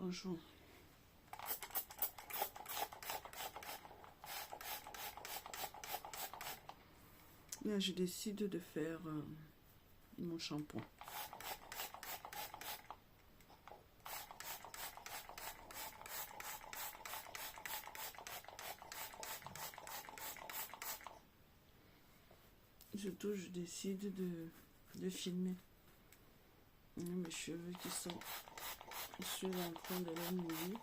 bonjour. Là, je décide de faire mon shampoing. Surtout, je décide de filmer mes cheveux qui sont... Je suis en train de les mouiller.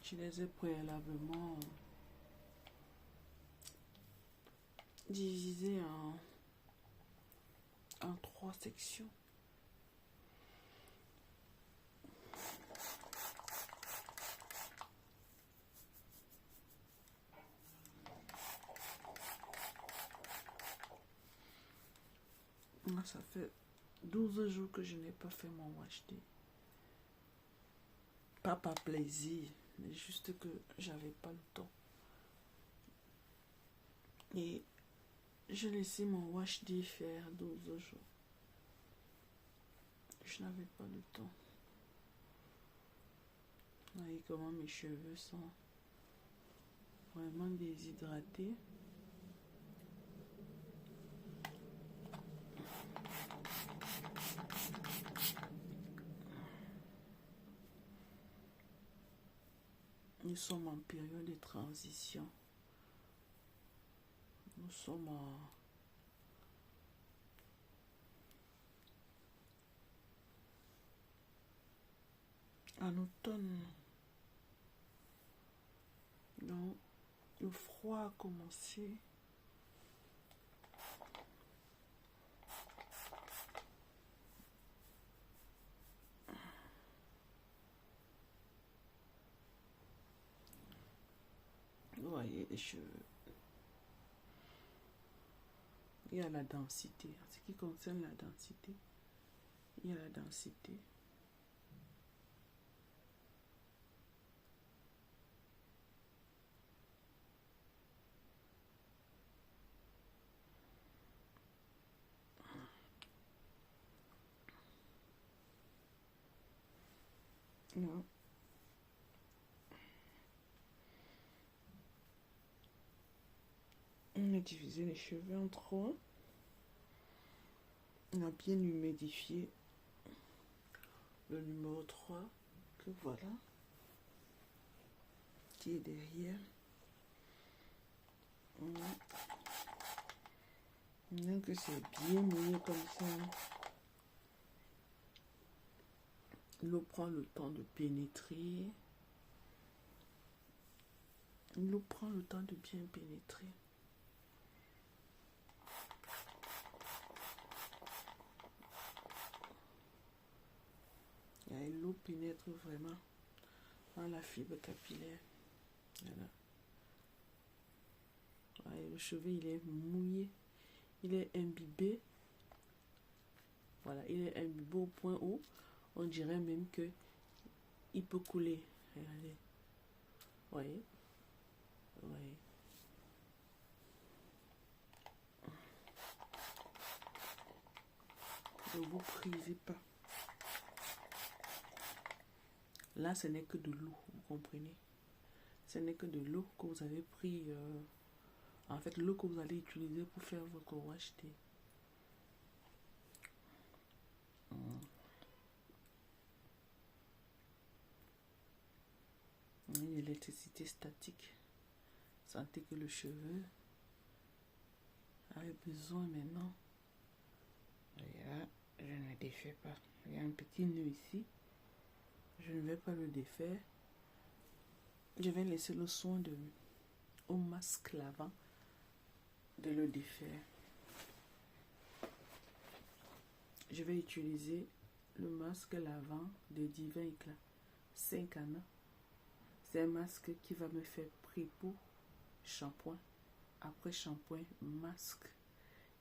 Je les ai préalablement divisés en 3 sections. Ça fait 12 jours que je n'ai pas fait mon wash day. Pas par plaisir, mais juste que j'avais pas le temps. Et je laissais mon wash day faire 12 jours. Je n'avais pas le temps. Vous voyez comment mes cheveux sont vraiment déshydratés. Nous sommes en période de transition. Nous sommes en automne. Donc, le froid a commencé. Vous voyez les cheveux. Il y a la densité. En ce qui concerne la densité, il y a la densité. Non. On a divisé les cheveux en 3. On a bien humidifié le numéro 3 que voilà, qui est derrière. Donc c'est bien mouillé comme ça. L'eau prend le temps de pénétrer. L'eau prend le temps de bien pénétrer. Et l'eau pénètre vraiment dans la fibre capillaire. Voilà. Ouais, le cheveu, il est mouillé. Il est imbibé. Voilà, il est imbibé au point où on dirait même que il peut couler. Regardez. Voyez. Voyez. Ne vous privez pas. Là, ce n'est que de l'eau, vous comprenez? Ce n'est que de l'eau que vous avez pris. En fait, l'eau que vous allez utiliser pour faire votre wash day. Une électricité statique. Sentez que le cheveu avait besoin maintenant. Et là, je ne défais pas. Il y a un petit nœud ici. Je ne vais pas le défaire. Je vais laisser le soin au masque lavant de le défaire. Je vais utiliser le masque lavant de Divin Éclat 5 ans. C'est un masque qui va me faire pré-peau, shampoing, après shampoing, masque.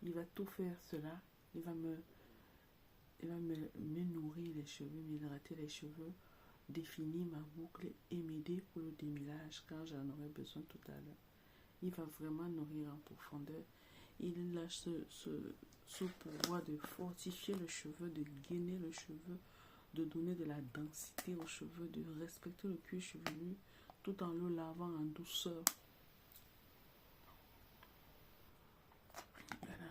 Il va tout faire cela. Il va me nourrir les cheveux, m'hydrater les cheveux, définir ma boucle et m'aider pour le démêlage quand j'en aurai besoin tout à l'heure. Il va vraiment nourrir en profondeur. Il a ce pouvoir de fortifier le cheveu, de gainer le cheveu, de donner de la densité aux cheveux, de respecter le cuir chevelu tout en le lavant en douceur. Voilà,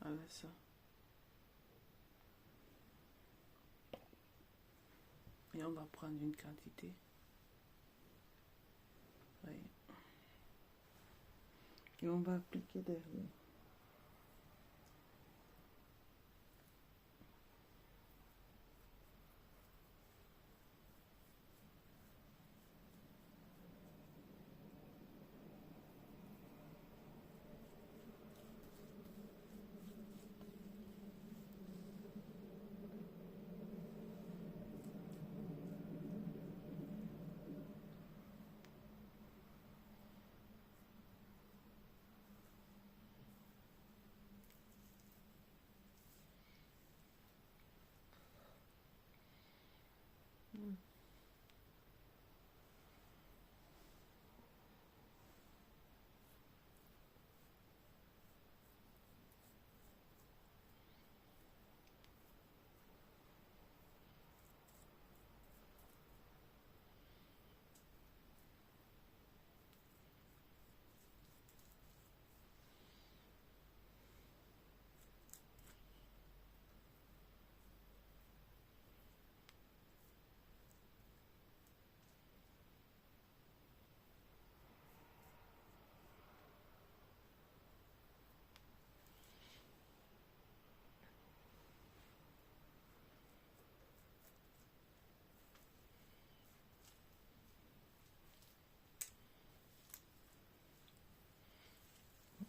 voilà ça. Et on va prendre une quantité. Oui. Et on va appliquer derrière.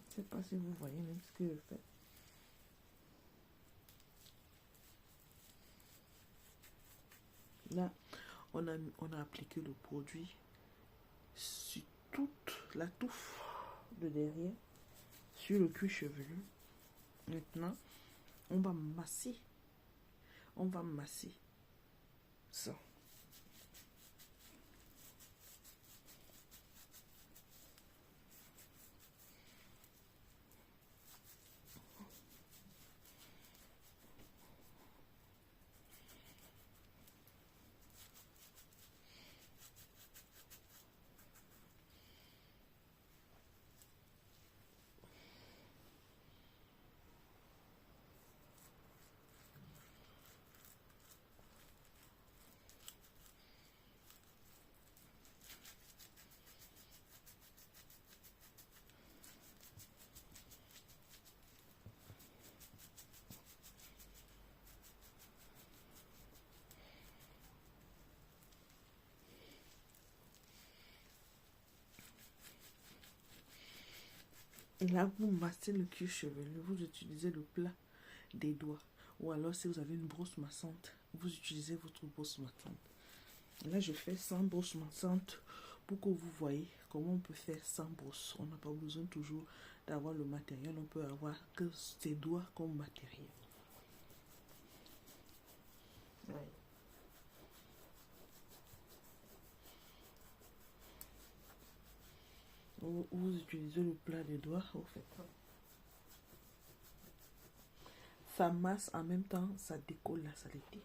Je ne sais pas si vous voyez même ce que je fais. Là, on a appliqué le produit sur toute la touffe de derrière, sur le cuir chevelu. Maintenant, on va masser. On va masser ça. Et là, vous massez le cuir chevelu, vous utilisez le plat des doigts. Ou alors, si vous avez une brosse massante, vous utilisez votre brosse massante. Là, je fais sans brosse massante pour que vous voyez comment on peut faire sans brosse. On n'a pas besoin toujours d'avoir le matériel, on peut avoir que ses doigts comme matériel. Ouais. Vous utilisez le plat des doigts, vous faites ça. Ça masse en même temps, ça décolle la saleté.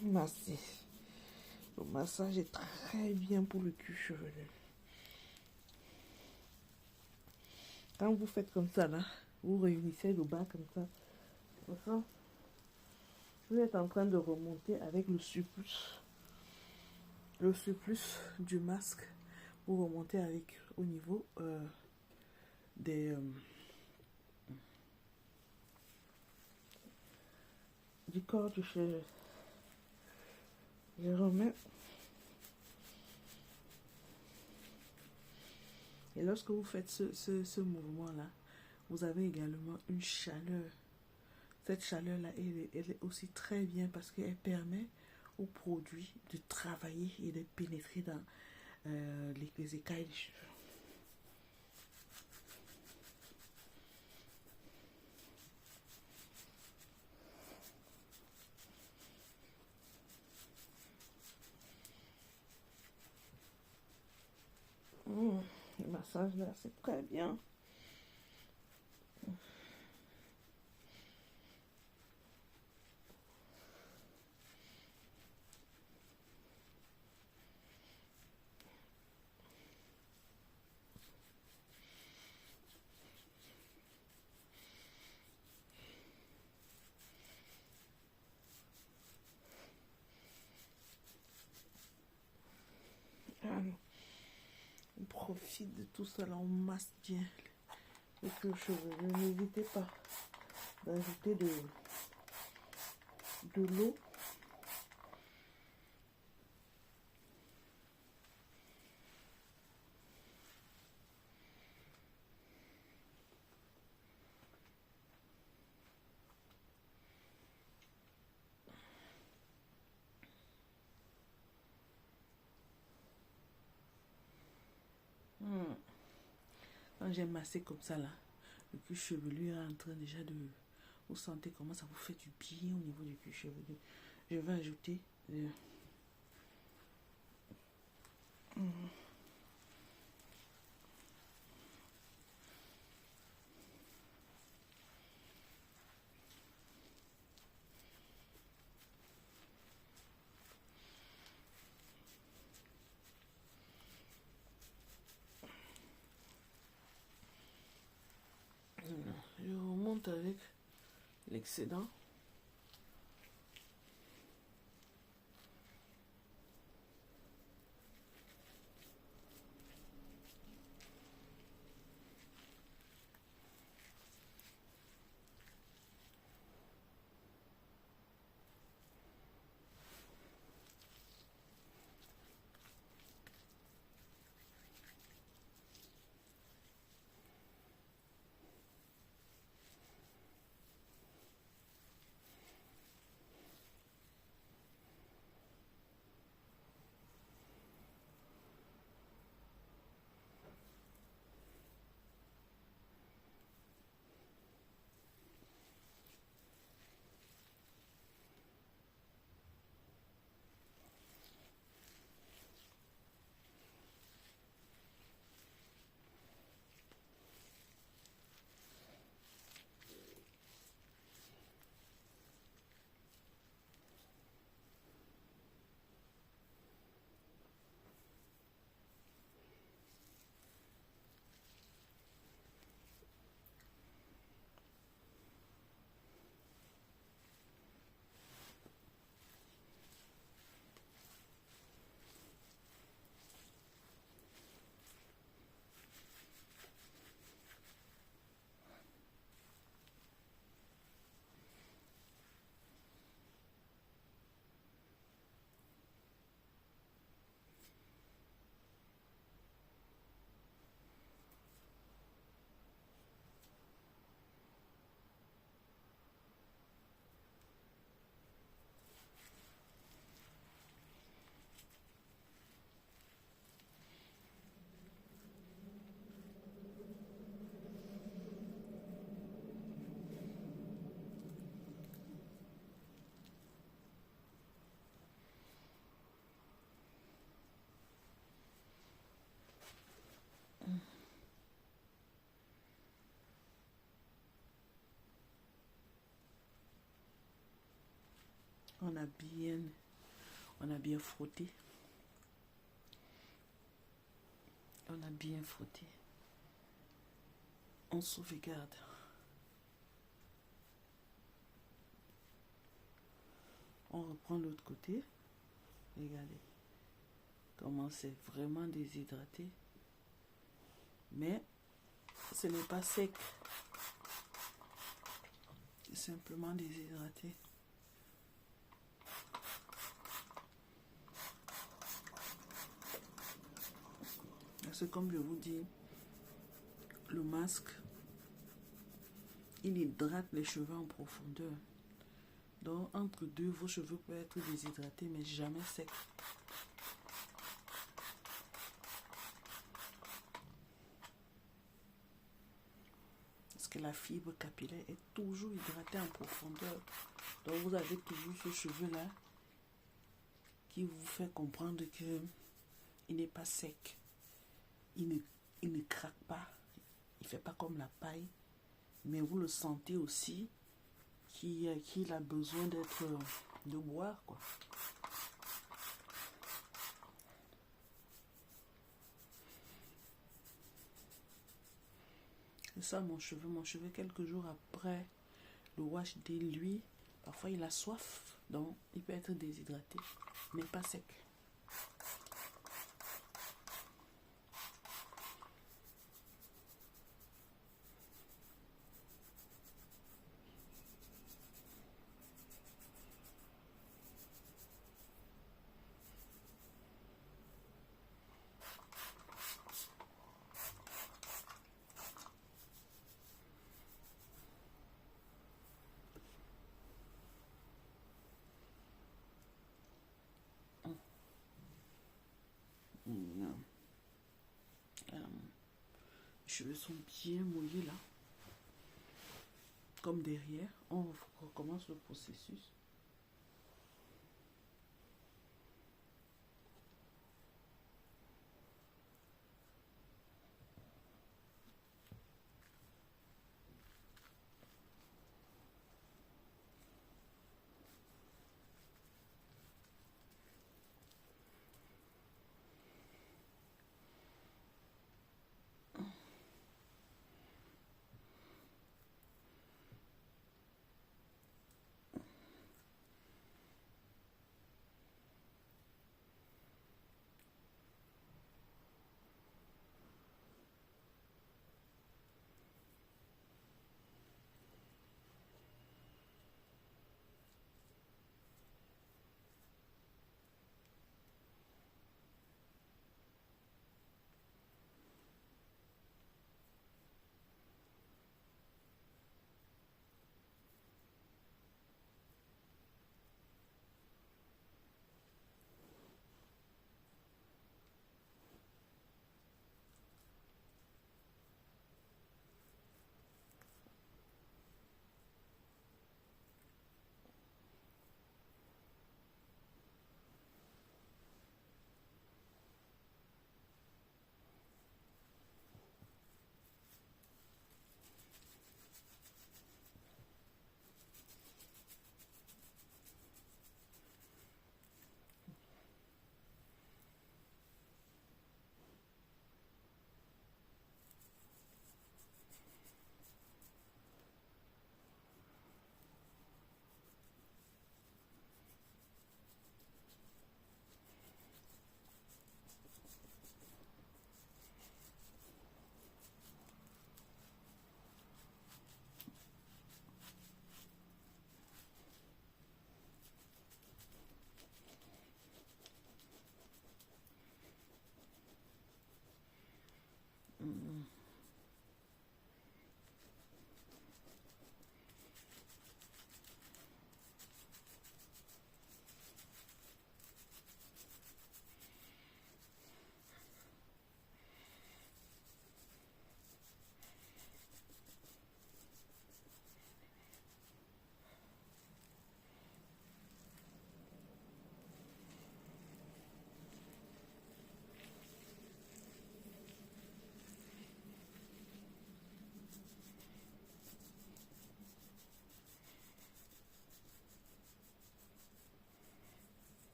Masser. Le massage est très bien pour le cuir chevelu. Quand vous faites comme ça, là, vous réunissez le bas comme ça. Vous êtes en train de remonter avec le surplus. Le surplus du masque. Vous remontez avec au niveau du corps du cheveu. Je remets. Et lorsque vous faites ce mouvement-là, vous avez également une chaleur. Cette chaleur-là, elle est aussi très bien parce qu'elle permet au produit de travailler et de pénétrer dans les écailles des cheveux. Le massage là, c'est très bien. On profite de tout ça là, on masse bien le cuir chevelu. N'hésitez pas d'ajouter de l'eau. Quand j'ai massé comme ça là, le cuir chevelu est en train déjà de... Vous sentez comment ça vous fait du bien au niveau du cuir chevelu. Je vais ajouter je remonte avec l'excédent. On a bien frotté. On a bien frotté. On sauvegarde. On reprend l'autre côté. Regardez comment c'est vraiment déshydraté. Mais ce n'est pas sec. C'est simplement déshydraté. Parce que comme je vous dis, le masque, il hydrate les cheveux en profondeur. Donc, entre deux, vos cheveux peuvent être déshydratés, mais jamais secs. Parce que la fibre capillaire est toujours hydratée en profondeur. Donc, vous avez toujours ce cheveu-là qui vous fait comprendre que il n'est pas sec. Il ne craque pas. Il ne fait pas comme la paille. Mais vous le sentez aussi qu'il a besoin de boire, quoi. C'est ça mon cheveu. Mon cheveu, quelques jours après le wash day, lui, parfois il a soif. Donc, il peut être déshydraté, mais pas sec. Les cheveux sont bien mouillés là. Comme derrière, on recommence le processus.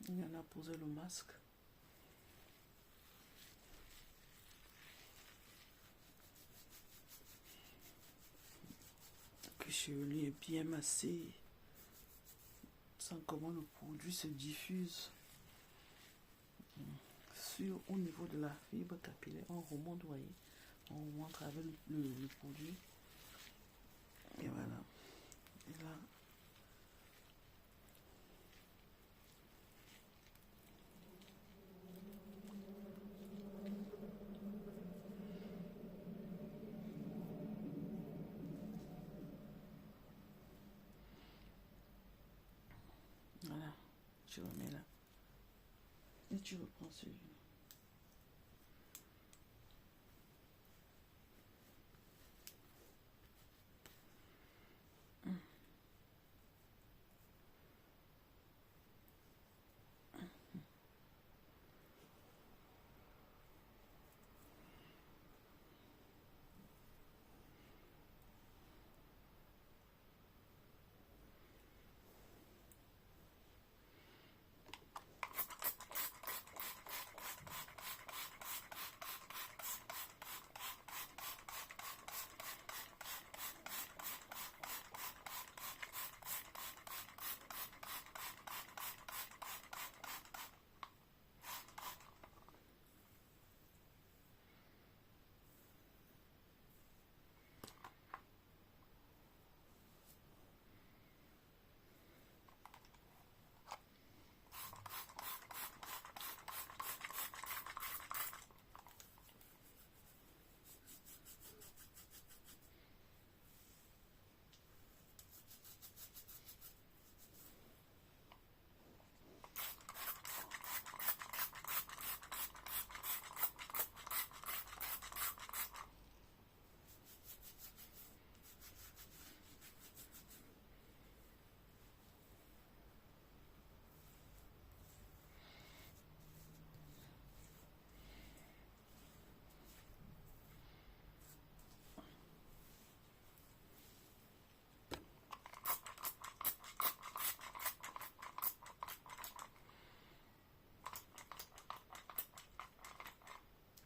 Il en a posé le masque. Le chevelu est bien massé. Sans comment le produit se diffuse au niveau de la fibre capillaire. On remonte, vous voyez, on remonte avec le produit. Et voilà. Et là, voilà, tu le mets là. Et tu reprends celui-là.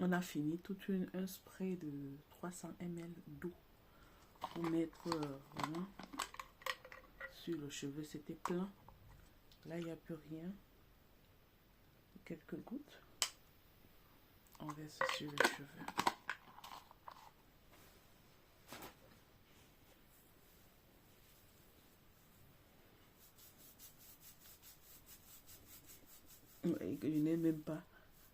On a fini tout un spray de 300 ml d'eau pour mettre vraiment sur le cheveu. C'était plein. Là, il n'y a plus rien. Quelques gouttes. On verse sur les cheveux. Et que je n'ai même pas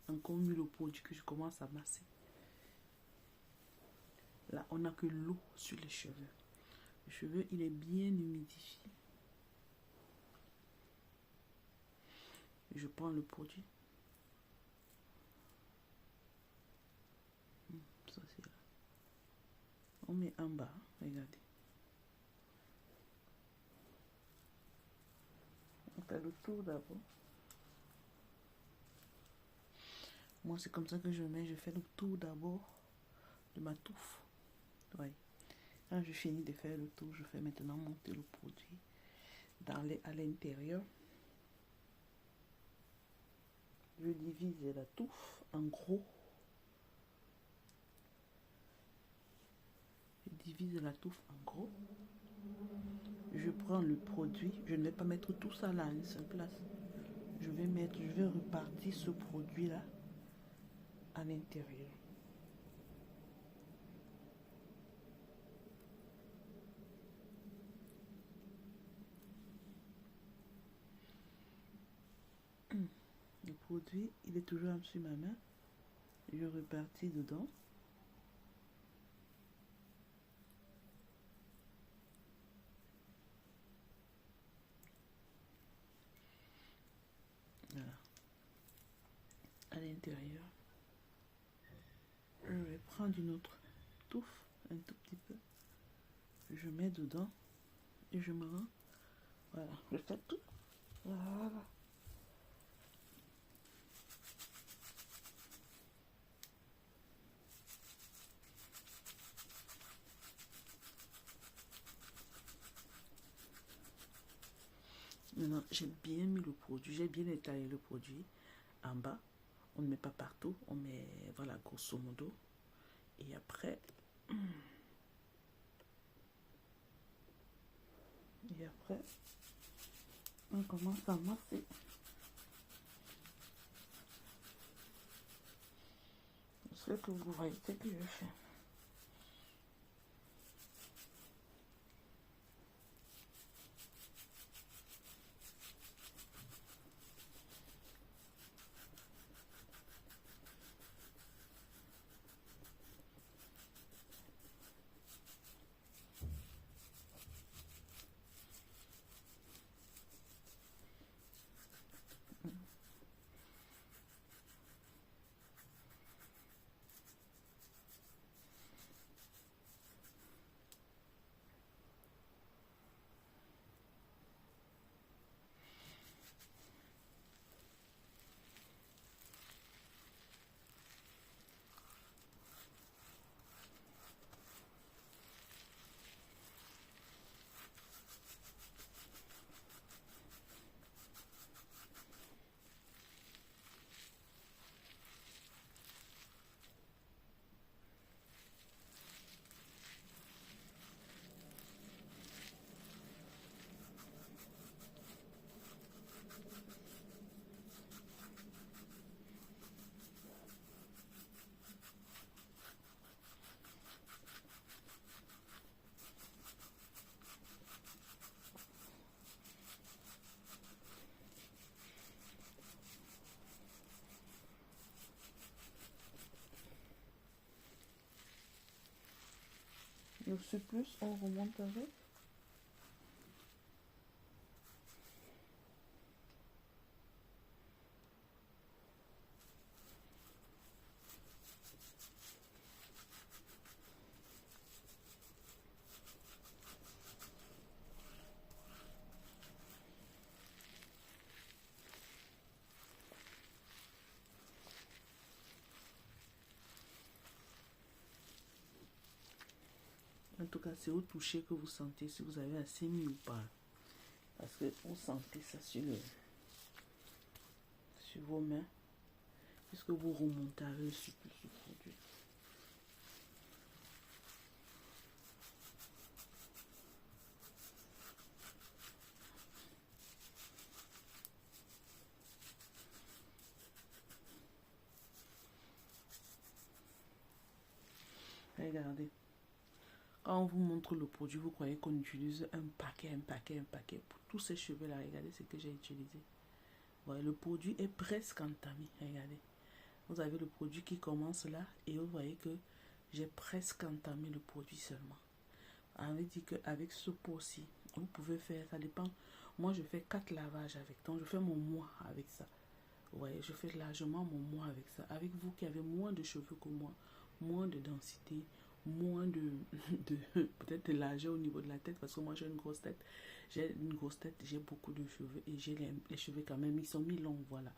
encore mis le produit que je commence à masser. Là, on n'a que l'eau sur les cheveux. Le cheveu, il est bien humidifié. Je prends le produit. Ça, c'est là. On met en bas, regardez. On fait le tour d'abord. Moi, c'est comme ça que je mets. Je fais le tour d'abord de ma touffe. Ouais. Quand je finis de faire le tour, je fais maintenant monter le produit à l'intérieur. Je divise la touffe en gros. Je divise la touffe en gros. Je prends le produit. Je ne vais pas mettre tout ça là à une seule place. Je vais repartir ce produit là à l'intérieur. Le produit, il est toujours sur ma main. Je repartis dedans. Voilà. À l'intérieur. Je vais prendre une autre touffe, un tout petit peu. Je mets dedans et je me rends. Voilà, je fais tout. Voilà. Maintenant, j'ai bien mis le produit, j'ai bien étalé le produit en bas. On ne met pas partout, on met, voilà, grosso modo. Et après, on commence à masser. Ce que vous voyez, c'est que je fais. Le surplus, on remonte avec. En tout cas, c'est au toucher que vous sentez si vous avez assez mis ou pas. Parce que vous sentez ça sur vos mains. Puisque vous remontez avec le surplus du produit. Regardez. Quand on vous montre le produit, vous croyez qu'on utilise un paquet pour tous ces cheveux-là. Regardez ce que j'ai utilisé. Ouais, le produit est presque entamé. Regardez. Vous avez le produit qui commence là et vous voyez que j'ai presque entamé le produit seulement. On veut dire qu'avec ce pot-ci, vous pouvez faire, ça dépend. Moi, je fais 4 lavages avec. Donc, je fais mon mois avec ça. Vous voyez, je fais largement mon mois avec ça. Avec vous qui avez moins de cheveux que moi, moins de densité, moins de peut-être de largeur au niveau de la tête, parce que moi j'ai une grosse tête, j'ai beaucoup de cheveux et j'ai les cheveux quand même, ils sont mis longs, voilà.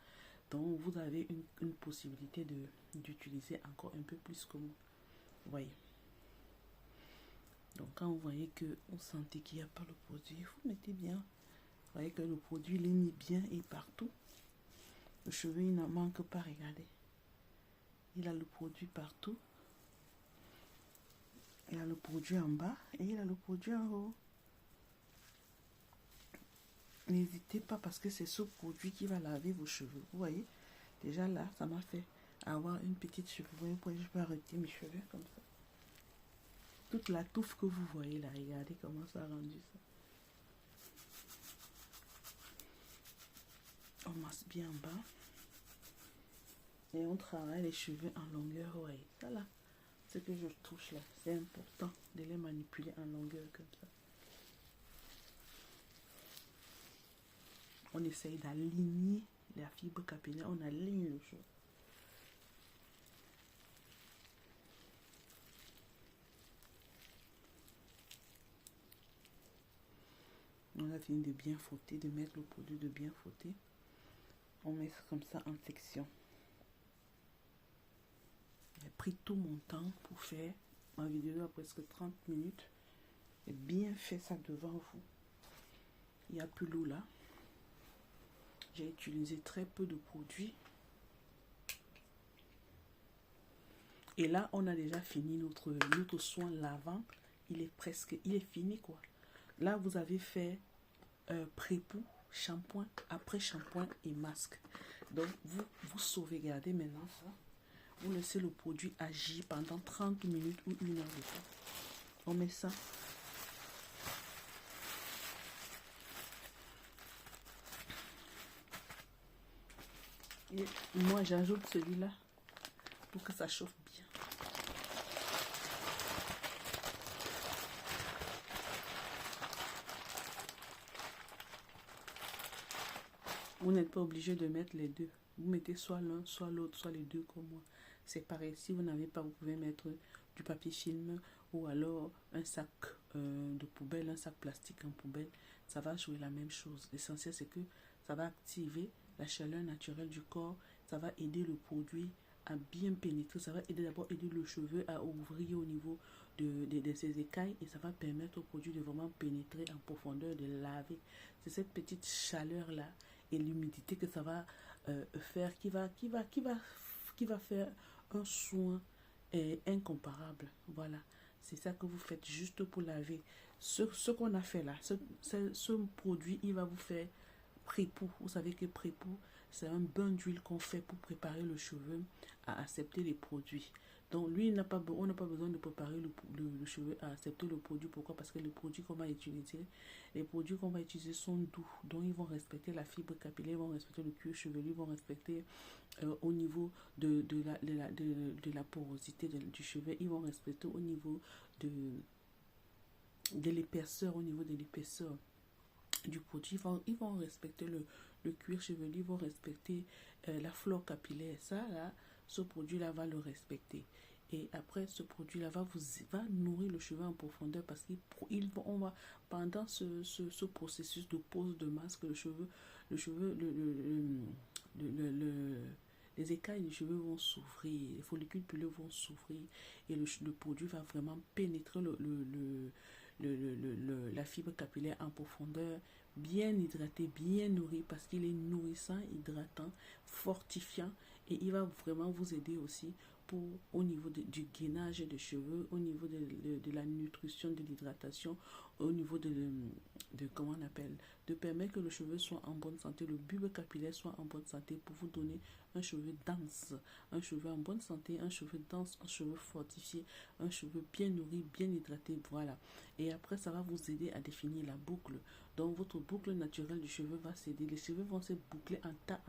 Donc vous avez une possibilité d'utiliser encore un peu plus que moi, vous voyez. Donc quand vous voyez que vous sentez qu'il n'y a pas le produit, vous mettez bien, vous voyez que le produit il est mis bien et partout. Le cheveu il n'en manque pas, regardez, il a le produit partout. Il a le produit en bas et il a le produit en haut. N'hésitez pas parce que c'est ce produit qui va laver vos cheveux. Vous voyez, déjà là, ça m'a fait avoir une petite cheveux. Vous voyez, je peux arrêter mes cheveux comme ça. Toute la touffe que vous voyez là, regardez comment ça a rendu ça. On masse bien en bas. Et on travaille les cheveux en longueur, vous voyez. Ça là, ce que je touche là, c'est important de les manipuler en longueur comme ça. On essaye d'aligner la fibre capillaire, on aligne le cheveu. On a fini de bien frotter, de mettre le produit, de bien frotter. On met ça comme ça en section. J'ai pris tout mon temps pour faire ma vidéo à presque 30 minutes. J'ai bien fait ça devant vous. Il n'y a plus l'eau là. J'ai utilisé très peu de produits. Et là, on a déjà fini notre soin lavant. Il est fini quoi. Là, vous avez fait pré-poux, shampoing, après shampoing et masque. Donc, vous sauvegardez maintenant ça. Vous laissez le produit agir pendant 30 minutes ou 1 heure de temps. On met ça. Et moi, j'ajoute celui-là pour que ça chauffe bien. Vous n'êtes pas obligé de mettre les deux. Vous mettez soit l'un, soit l'autre, soit les deux comme moi. C'est pareil. Si vous n'avez pas, vous pouvez mettre du papier film ou alors un sac de poubelle, un sac plastique en poubelle. Ça va jouer la même chose. L'essentiel, c'est que ça va activer la chaleur naturelle du corps. Ça va aider le produit à bien pénétrer. Ça va d'abord aider le cheveu à ouvrir au niveau de ses écailles et ça va permettre au produit de vraiment pénétrer en profondeur, de laver. C'est cette petite chaleur-là et l'humidité que ça va faire qui va faire un soin incomparable. Voilà, c'est ça que vous faites juste pour laver. Ce qu'on a fait là, ce produit, il va vous faire pré-poux. Vous savez que pré-poux, c'est un bain d'huile qu'on fait pour préparer le cheveu à accepter les produits. Donc lui, on n'a pas besoin de préparer le cheveu à accepter le produit. Pourquoi? Parce que les produits qu'on va utiliser sont doux. Donc ils vont respecter la fibre capillaire, ils vont respecter le cuir chevelu, ils vont respecter au niveau de la porosité du cheveu, ils vont respecter au niveau de l'épaisseur, du produit, ils vont respecter le cuir chevelu, ils vont respecter la flore capillaire. Ça là, ce produit là va le respecter. Et après, ce produit là va nourrir le cheveu en profondeur parce qu'on va pendant ce processus de pose de masque, les écailles du cheveu vont s'ouvrir, les follicules pileux vont s'ouvrir et le produit va vraiment pénétrer la fibre capillaire en profondeur, bien hydraté, bien nourri parce qu'il est nourrissant, hydratant, fortifiant et il va vraiment vous aider aussi au niveau du gainage de cheveux, au niveau de la nutrition, de l'hydratation, au niveau comment on appelle, de permettre que le cheveu soit en bonne santé, le bulbe capillaire soit en bonne santé pour vous donner un cheveu dense, un cheveu en bonne santé, un cheveu dense, un cheveu fortifié, un cheveu bien nourri, bien hydraté, voilà. Et après, ça va vous aider à définir la boucle. Donc, votre boucle naturelle du cheveu va s'aider. Les cheveux vont se boucler en tas.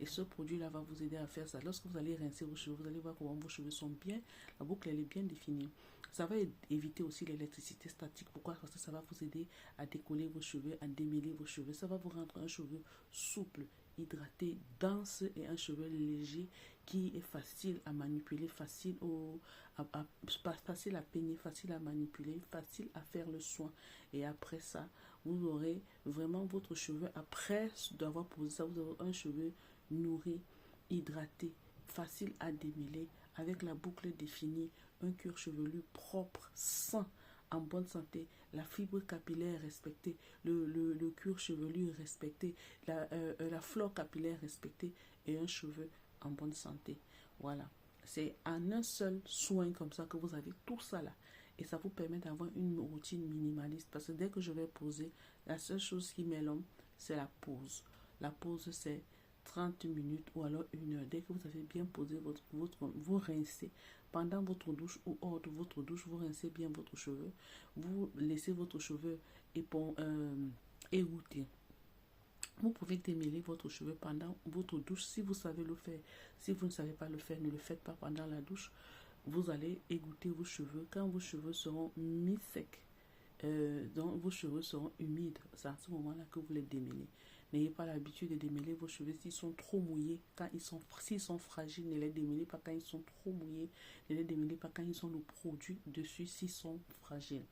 Et ce produit-là va vous aider à faire ça. Lorsque vous allez rincer vos cheveux, vous allez voir comment vos cheveux sont bien. La boucle, elle est bien définie. Ça va éviter aussi l'électricité statique. Pourquoi? Parce que ça va vous aider à décoller vos cheveux, à démêler vos cheveux. Ça va vous rendre un cheveu souple, hydraté, dense et un cheveu léger qui est facile à manipuler, facile à peigner, facile à manipuler, facile à faire le soin. Et après ça, vous aurez vraiment votre cheveu, après d'avoir posé ça, vous aurez un cheveu nourri, hydraté, facile à démêler, avec la boucle définie, un cuir chevelu propre, sain, en bonne santé, la fibre capillaire respectée, le cuir chevelu respecté, la flore capillaire respectée et un cheveu en bonne santé. Voilà. C'est en un seul soin comme ça que vous avez tout ça là. Et ça vous permet d'avoir une routine minimaliste. Parce que dès que je vais poser, la seule chose qui met l'homme, c'est la pause. La pause, c'est 30 minutes ou alors 1 heure. Dès que vous avez bien posé vous rincez. Pendant votre douche ou hors de votre douche, vous rincez bien votre cheveu. Vous laissez votre cheveu égoutter. Vous pouvez démêler votre cheveu pendant votre douche si vous savez le faire. Si vous ne savez pas le faire, ne le faites pas pendant la douche. Vous allez égoutter vos cheveux. Quand vos cheveux seront mi-secs, donc vos cheveux seront humides. C'est à ce moment-là que vous les démêlez. N'ayez pas l'habitude de démêler vos cheveux s'ils sont trop mouillés. S'ils sont fragiles, ne les démêlez pas quand ils sont trop mouillés. Ne les démêlez pas quand ils ont le produit dessus s'ils sont fragiles.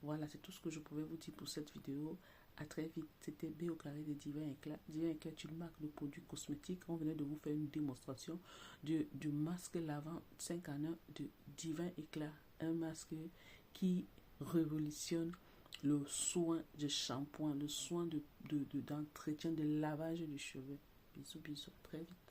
Voilà, c'est tout ce que je pouvais vous dire pour cette vidéo. À très vite. C'était B au carré de Divin Éclat. Divin Éclat est une marque de produits cosmétiques. On venait de vous faire une démonstration du masque lavant 5 en 1 de Divin Éclat. Un masque qui révolutionne le soin de shampoing, le soin d'entretien, de lavage du cheveu. Bisous, bisous, très vite.